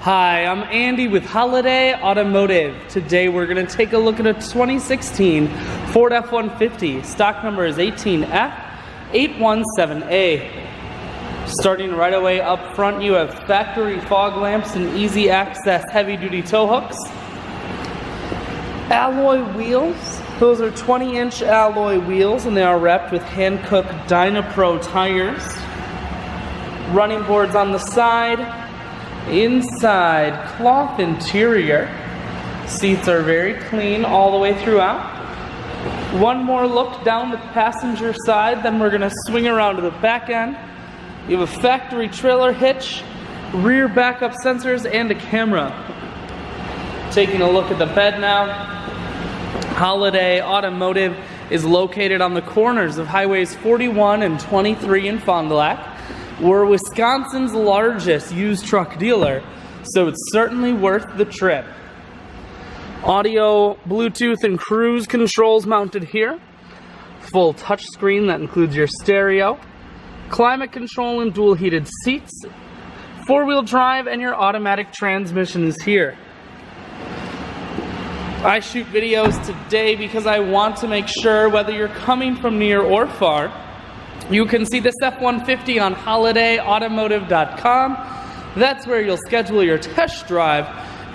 Hi, I'm Andy with Holiday Automotive. Today we're going to take a look at a 2016 Ford F-150. Stock number is 18F817A. Starting right away up front, you have factory fog lamps and easy access heavy-duty tow hooks. Alloy wheels. Those are 20-inch alloy wheels and they are wrapped with hand-cooked Dynapro tires. Running boards on the side. Inside, cloth interior. Seats are very clean all the way throughout. One more look down the passenger side, then we're going to swing around to the back end. You have a factory trailer hitch, rear backup sensors, and a camera. Taking a look at the bed now. Holiday Automotive is located on the corners of highways 41 and 23 in Fond du Lac. We're Wisconsin's largest used truck dealer, so it's certainly worth the trip. Audio, Bluetooth, and cruise controls mounted here. Full touchscreen that includes your stereo. Climate control and dual heated seats. Four-wheel drive and your automatic transmission is here. I shoot videos today because I want to make sure whether you're coming from near or far, you can see this F-150 on holidayautomotive.com. That's where you'll schedule your test drive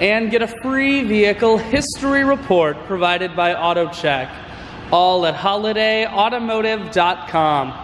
and get a free vehicle history report provided by AutoCheck. All at holidayautomotive.com.